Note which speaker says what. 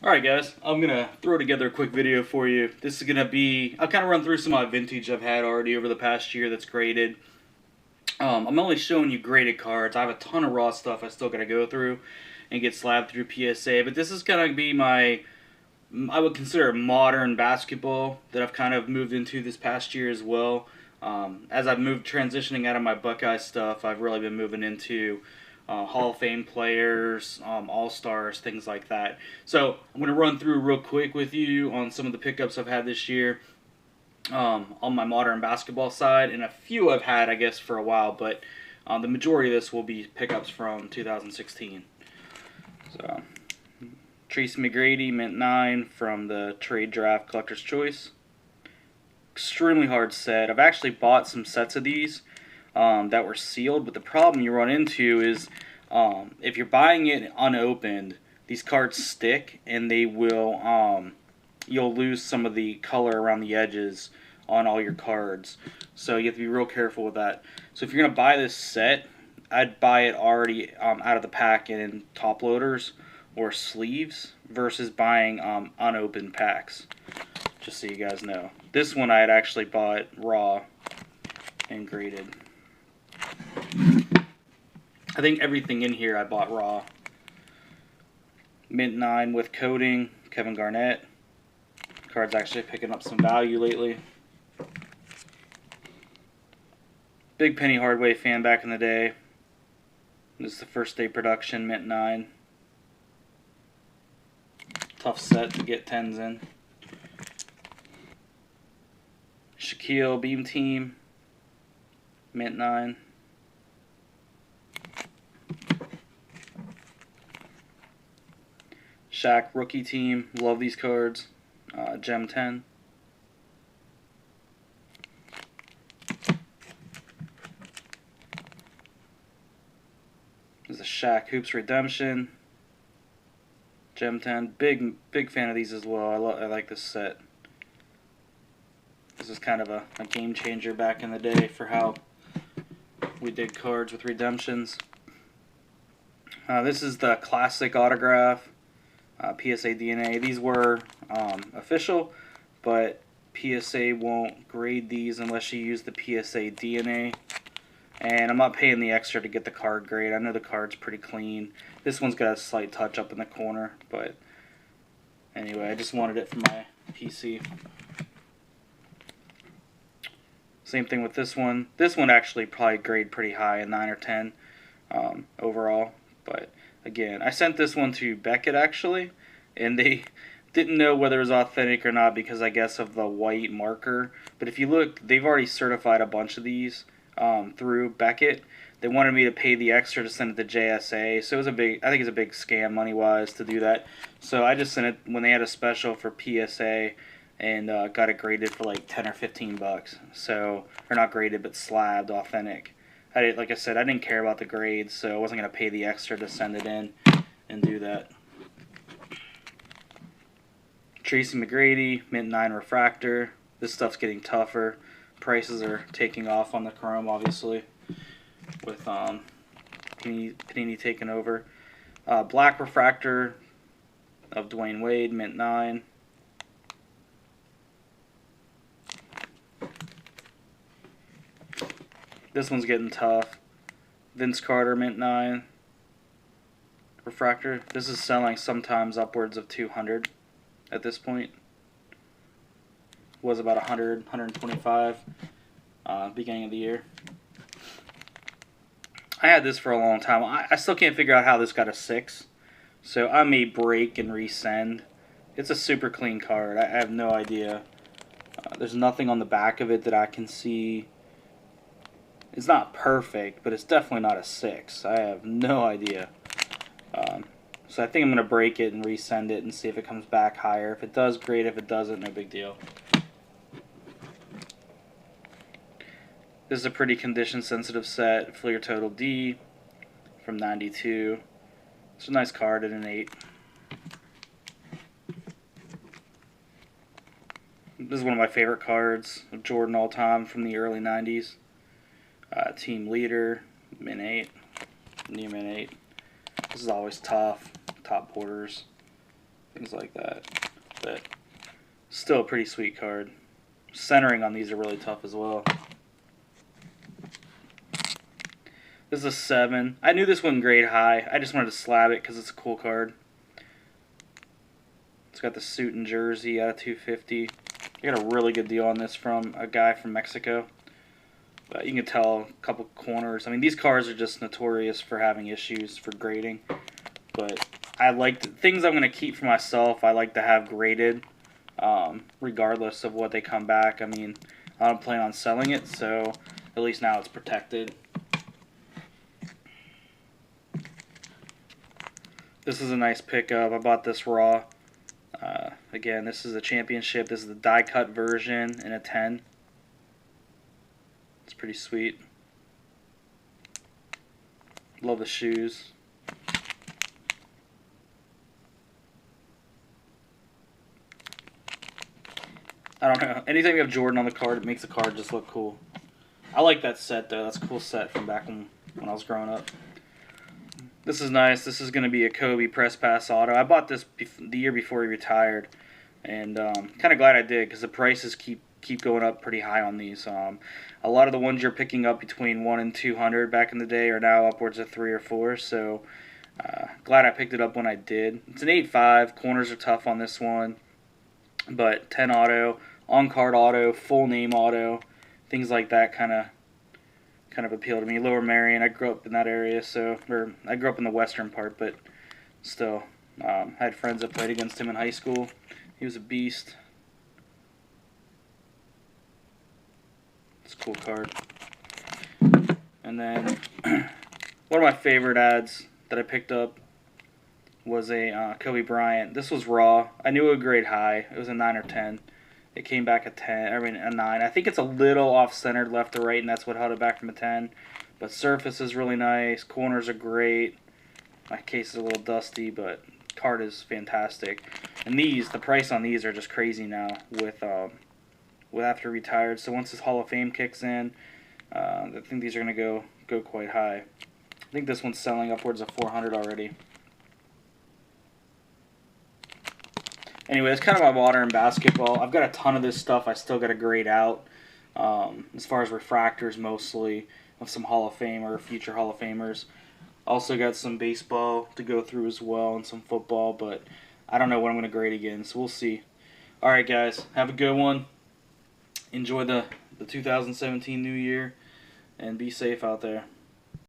Speaker 1: Alright guys, I'm going to throw together a quick video for you. This is going to be, I'll kind of run through some of my vintage I've had already over the past year that's graded. I'm only showing you graded cards. I have a ton of raw stuff I still got to go through and get slabbed through PSA. But this is going to be my, I would consider modern basketball that I've kind of moved into this past year as well. As I've moved transitioning out of my Buckeye stuff, I've really been moving into Hall of Fame players, All-Stars, things like that. So I'm going to run through real quick with you on some of the pickups I've had this year on my modern basketball side, and a few I've had, I guess, for a while, but the majority of this will be pickups from 2016. So, Tracy McGrady, mint 9 from the Trade Draft Collector's Choice. Extremely hard set. I've actually bought some sets of these that were sealed, but the problem you run into is if you're buying it unopened, these cards stick and they will you'll lose some of the color around the edges on all your cards, so you have to be real careful with that. So if you're gonna buy this set, I'd buy it already out of the pack and in top loaders or sleeves versus buying unopened packs, just so you guys know. This one I had actually bought raw and graded. I think everything in here I bought raw. Mint 9 with coating, Kevin Garnett. Card's actually picking up some value lately. Big Penny Hardaway fan back in the day. This is the first day production, mint 9. Tough set to get 10s in. Shaquille Beam Team, mint 9. Shaq Rookie Team, love these cards, Gem 10. There's a Shaq Hoops Redemption, Gem 10. Big fan of these as well. I like this set. This is kind of a game changer back in the day for how we did cards with redemptions. This is the classic autograph, PSA DNA. These were official, but PSA won't grade these unless you use the PSA DNA. And I'm not paying the extra to get the card grade. I know the card's pretty clean. This one's got a slight touch up in the corner, but anyway, I just wanted it for my PC. Same thing with this one. This one actually probably grade pretty high, a 9 or 10 overall. But again, I sent this one to Beckett actually, and they didn't know whether it was authentic or not because I guess of the white marker. But if you look, they've already certified a bunch of these through Beckett. They wanted me to pay the extra to send it to JSA, so it was I think it's a big scam money-wise to do that. So I just sent it when they had a special for PSA, and got it graded for like 10 or 15 bucks. So, or not graded, but slabbed, authentic. Like I said, I didn't care about the grades, so I wasn't going to pay the extra to send it in and do that. Tracy McGrady, mint 9 refractor. This stuff's getting tougher. Prices are taking off on the chrome, obviously, with Panini taking over. Black refractor of Dwayne Wade, mint 9. This one's getting tough. Vince Carter, mint 9. Refractor. This is selling sometimes upwards of 200 at this point. Was about 100, 125 beginning of the year. I had this for a long time. I still can't figure out how this got a 6. So I may break and resend. It's a super clean card. I have no idea. There's nothing on the back of it that I can see. It's not perfect, but it's definitely not a 6. I have no idea. So I think I'm going to break it and resend it and see if it comes back higher. If it does, great. If it doesn't, no big deal. This is a pretty condition-sensitive set. Fleer Total D from 92. It's a nice card at an 8. This is one of my favorite cards of Jordan all time from the early 90s. Team leader, min 8, near min 8. This is always tough. Top borders. things like that. But still a pretty sweet card. Centering on these are really tough as well. This is a 7. I knew this wouldn't grade high. I just wanted to slab it because it's a cool card. It's got the suit and jersey at a 250. I got a really good deal on this from a guy from Mexico. But you can tell a couple corners. I mean, these cards are just notorious for having issues for grading. But I like things I'm going to keep for myself. I like to have graded, regardless of what they come back. I mean, I don't plan on selling it, so at least now it's protected. This is a nice pickup. I bought this raw. Again, this is a championship. This is the die cut version in a 10. It's pretty sweet. Love the shoes. I don't know. Anytime you have Jordan on the card, it makes the card just look cool. I like that set, though. That's a cool set from back when I was growing up. This is nice. This is going to be a Kobe Press Pass Auto. I bought this the year before he retired, and kind of glad I did because the prices keep going up pretty high on these. A lot of the ones you're picking up between 1 and 200 back in the day are now upwards of 3 or 4. So glad I picked it up when I did. It's an 8.5. Corners are tough on this one, but 10 auto, on card auto, full name auto, things like that kind of appeal to me. Lower Marion, I grew up in that area, or I grew up in the western part, but still, I had friends that played against him in high school. He was a beast. It's a cool card. And then one of my favorite ads that I picked up was a Kobe Bryant. This was raw. I knew it would grade high. It was a 9 or 10. It came back a 9. I think it's a little off-centered left to right, and that's what held it back from a 10. But surface is really nice. Corners are great. My case is a little dusty, but card is fantastic. And the price on these are just crazy now with after retired. So once this Hall of Fame kicks in, I think these are going to go quite high. I think this one's selling upwards of 400 already. Anyway, that's kind of my modern basketball. I've got a ton of this stuff I still got to grade out. As far as refractors, mostly, of some Hall of Fame or future Hall of Famers. Also got some baseball to go through as well and some football, but I don't know when I'm going to grade again, so we'll see. Alright guys, have a good one. Enjoy the 2017 new year, and be safe out there.